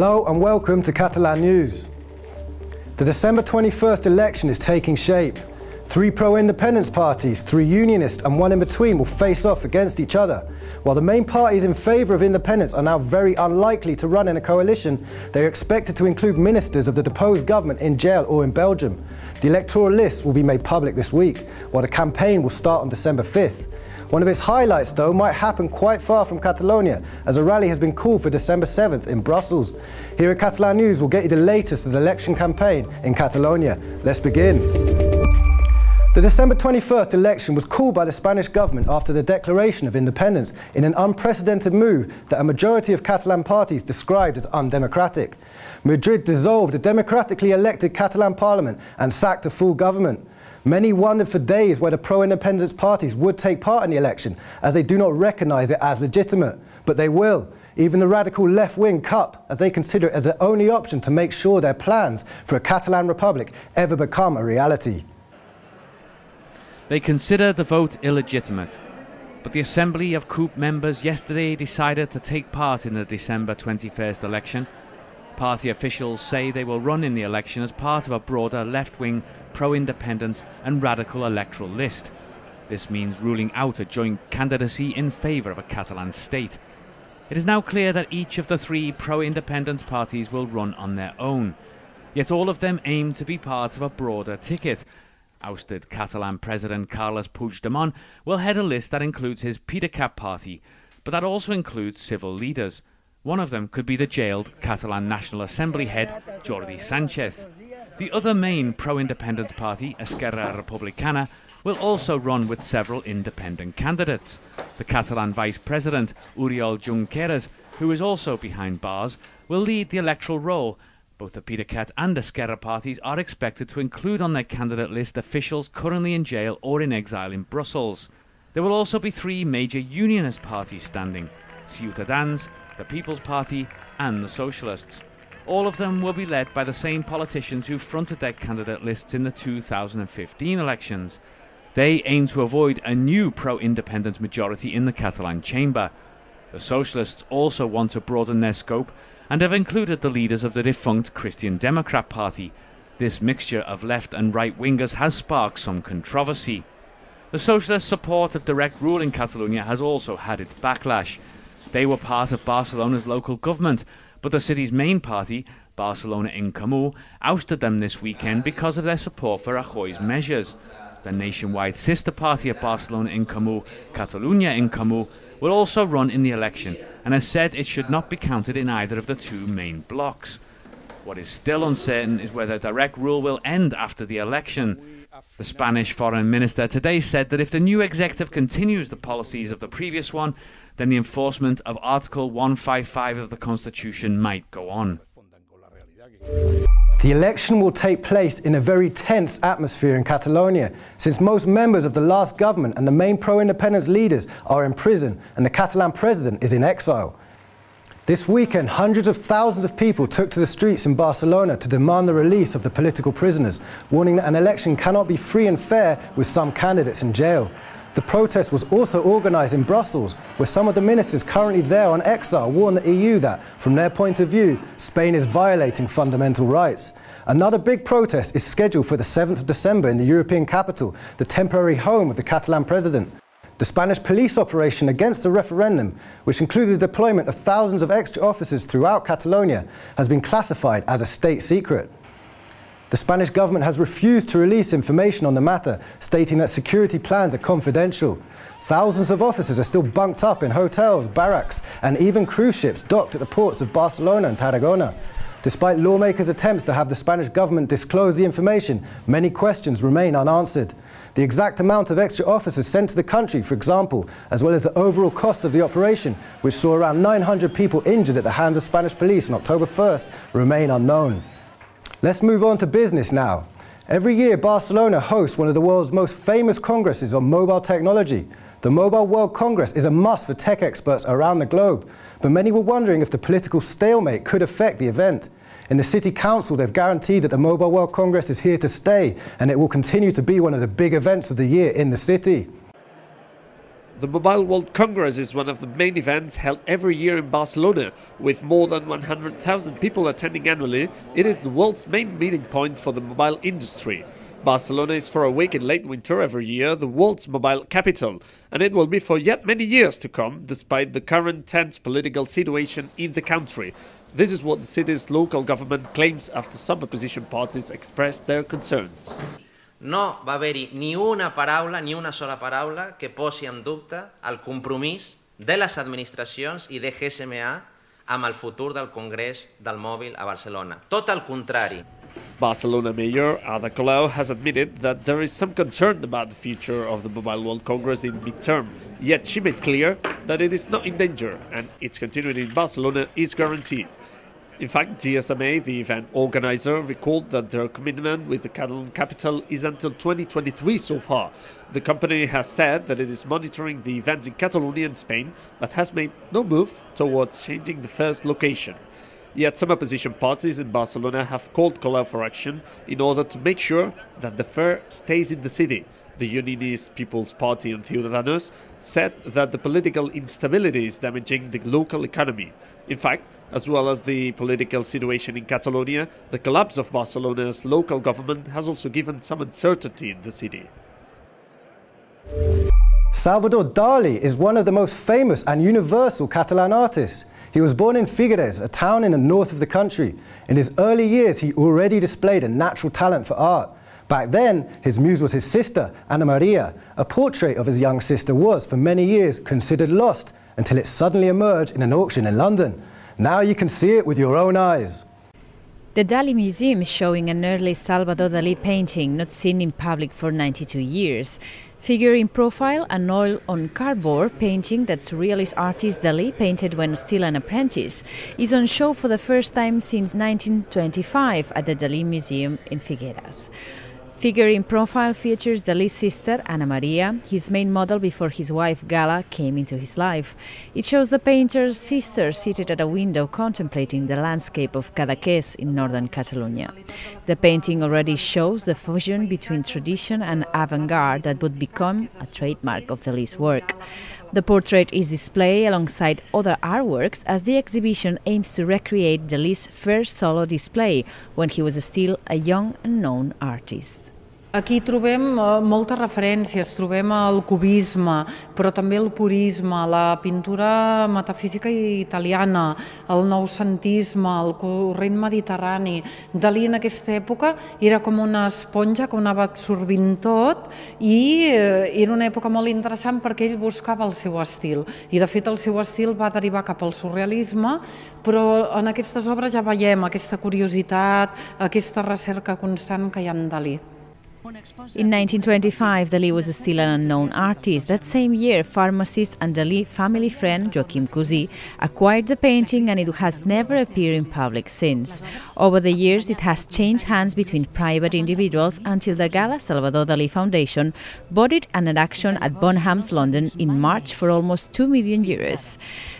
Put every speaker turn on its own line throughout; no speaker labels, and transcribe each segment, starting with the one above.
Hello and welcome to Catalan News. The December 21st election is taking shape. 3 pro-independence parties, 3 unionists and 1 in between will face off against each other. While the main parties in favour of independence are now very unlikely to run in a coalition, they are expected to include ministers of the deposed government in jail or in Belgium. The electoral list will be made public this week, while the campaign will start on December 5th. One of its highlights, though, might happen quite far from Catalonia, as a rally has been called for December 7th in Brussels. Here at Catalan News, we'll get you the latest of the election campaign in Catalonia. Let's begin. The December 21st election was called by the Spanish government after the declaration of independence in an unprecedented move that a majority of Catalan parties described as undemocratic. Madrid dissolved a democratically elected Catalan parliament and sacked a full government. Many wondered for days whether pro-independence parties would take part in the election, as they do not recognise it as legitimate. But they will. Even the radical left-wing CUP, as they consider it as the only option to make sure their plans for a Catalan republic ever become a reality.
They consider the vote illegitimate, but the Assembly of CUP members yesterday decided to take part in the December 21st election. Party officials say they will run in the election as part of a broader left-wing, pro-independence and radical electoral list. This means ruling out a joint candidacy in favour of a Catalan state. It is now clear that each of the 3 pro-independence parties will run on their own, yet all of them aim to be part of a broader ticket. Ousted Catalan President Carles Puigdemont will head a list that includes his PDeCAT party, but that also includes civil leaders. One of them could be the jailed Catalan National Assembly head, Jordi Sánchez. The other main pro-independence party, Esquerra Republicana, will also run with several independent candidates. The Catalan Vice President, Oriol Junqueras, who is also behind bars, will lead the electoral role. Both the PDeCAT and Esquerra parties are expected to include on their candidate list officials currently in jail or in exile in Brussels. There will also be 3 major unionist parties standing: Ciutadans, the People's Party and the Socialists. All of them will be led by the same politicians who fronted their candidate lists in the 2015 elections. They aim to avoid a new pro-independence majority in the Catalan chamber. The Socialists also want to broaden their scope and have included the leaders of the defunct Christian Democrat Party. This mixture of left and right-wingers has sparked some controversy. The Socialist support of direct rule in Catalonia has also had its backlash. They were part of Barcelona's local government, but the city's main party, Barcelona en Comú, ousted them this weekend because of their support for Rajoy's measures. The nationwide sister party of Barcelona en Comú, Catalunya en Comú, will also run in the election and has said it should not be counted in either of the 2 main blocs. What is still uncertain is whether direct rule will end after the election. The Spanish foreign minister today said that if the new executive continues the policies of the previous one, then the enforcement of Article 155 of the Constitution might go on.
The election will take place in a very tense atmosphere in Catalonia, since most members of the last government and the main pro-independence leaders are in prison and the Catalan president is in exile. This weekend, hundreds of thousands of people took to the streets in Barcelona to demand the release of the political prisoners, warning that an election cannot be free and fair with some candidates in jail. The protest was also organised in Brussels, where some of the ministers currently there on exile warn the EU that, from their point of view, Spain is violating fundamental rights. Another big protest is scheduled for the 7th of December in the European capital, the temporary home of the Catalan president. The Spanish police operation against the referendum, which included the deployment of thousands of extra officers throughout Catalonia, has been classified as a state secret. The Spanish government has refused to release information on the matter, stating that security plans are confidential. Thousands of officers are still bunked up in hotels, barracks, and even cruise ships docked at the ports of Barcelona and Tarragona. Despite lawmakers' attempts to have the Spanish government disclose the information, many questions remain unanswered. The exact amount of extra officers sent to the country, for example, as well as the overall cost of the operation, which saw around 900 people injured at the hands of Spanish police on October 1st, remain unknown. Let's move on to business now. Every year, Barcelona hosts one of the world's most famous congresses on mobile technology. The Mobile World Congress is a must for tech experts around the globe, but many were wondering if the political stalemate could affect the event. In the City Council, they've guaranteed that the Mobile World Congress is here to stay, and it will continue to be one of the big events of the year in the city.
The Mobile World Congress is one of the main events held every year in Barcelona. With more than 100,000 people attending annually, it is the world's main meeting point for the mobile industry. Barcelona is for a week in late winter every year the world's mobile capital, and it will be for yet many years to come, despite the current tense political situation in the country. This is what the city's local government claims after some opposition parties expressed their concerns.
No va haver-hi ni una sola paraula que posi en dubte el compromís de les administracions i de GSMA amb el futur del Congrés del Mòbil a Barcelona. Tot el contrari.
Barcelona Mayor Ada Colau has admitted that there is some concern about the future of the Mobile World Congress in mid-term, yet she made clear that it is not in danger and its continuity in Barcelona is guaranteed. In fact, GSMA, the event organizer, recalled that their commitment with the Catalan capital is until 2023 so far. The company has said that it is monitoring the events in Catalonia and Spain, but has made no move towards changing the first location. Yet some opposition parties in Barcelona have called Colau for action in order to make sure that the fair stays in the city. The unionist People's Party and Ciudadanos said that the political instability is damaging the local economy. In fact, as well as the political situation in Catalonia, the collapse of Barcelona's local government has also given some uncertainty in the city.
Salvador Dali is one of the most famous and universal Catalan artists. He was born in Figueres, a town in the north of the country. In his early years, he already displayed a natural talent for art. Back then, his muse was his sister, Ana Maria. A portrait of his young sister was, for many years, considered lost, until it suddenly emerged in an auction in London. Now you can see it with your own eyes.
The Dali Museum is showing an early Salvador Dali painting not seen in public for 92 years. Figure in profile, an oil-on cardboard painting that surrealist artist Dali painted when still an apprentice is on show for the first time since 1925 at the Dali Museum in Figueres. Figure in profile features Dali's sister, Ana Maria, his main model before his wife Gala came into his life. It shows the painter's sister seated at a window contemplating the landscape of Cadaqués in northern Catalonia. The painting already shows the fusion between tradition and avant-garde that would become a trademark of Dali's work. The portrait is displayed alongside other artworks as the exhibition aims to recreate Dali's first solo display when he was still a young unknown artist.
Aquí trobem moltes referències, trobem el cubisme, però també el purisme, la pintura metafísica italiana, el noucentisme, el corrent mediterrani. Dalí en aquesta època era com una esponja que ho anava absorbint tot i era una època molt interessant perquè ell buscava el seu estil. I de fet el seu estil va derivar cap al surrealisme, però en aquestes obres ja veiem aquesta curiositat, aquesta recerca constant que hi ha en Dalí.
In 1925, Dali was still an unknown artist. That same year, pharmacist and Dali family friend Joaquim Cusí acquired the painting and it has never appeared in public since. Over the years, it has changed hands between private individuals until the Gala Salvador Dali Foundation bought it and an auction at Bonhams, London in March for almost €2 million.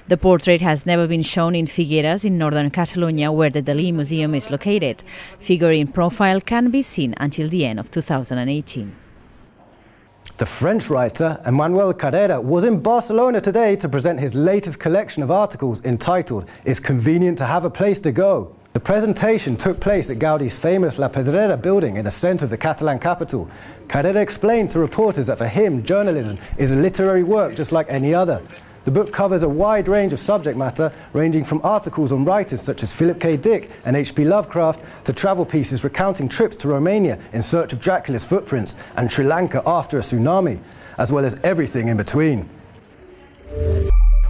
The portrait has never been shown in Figueres in northern Catalonia, where the Dali Museum is located. Figure in profile can be seen until the end of 2018.
The French writer Emmanuel Carrera was in Barcelona today to present his latest collection of articles entitled "It's Convenient to Have a Place to Go." The presentation took place at Gaudi's famous La Pedrera building in the centre of the Catalan capital. Carrera explained to reporters that for him, journalism is a literary work just like any other. The book covers a wide range of subject matter, ranging from articles on writers such as Philip K. Dick and H.P. Lovecraft to travel pieces recounting trips to Romania in search of Dracula's footprints and Sri Lanka after a tsunami, as well as everything in between.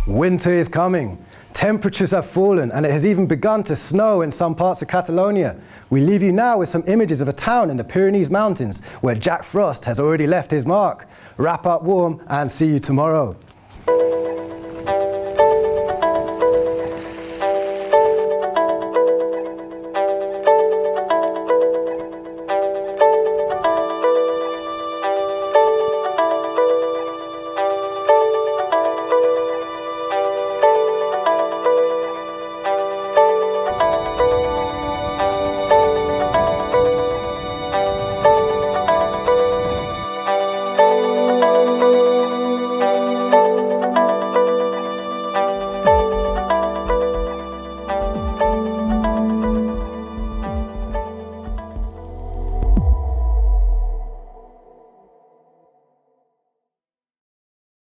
Winter is coming. Temperatures have fallen and it has even begun to snow in some parts of Catalonia. We leave you now with some images of a town in the Pyrenees Mountains where Jack Frost has already left his mark. Wrap up warm and see you tomorrow.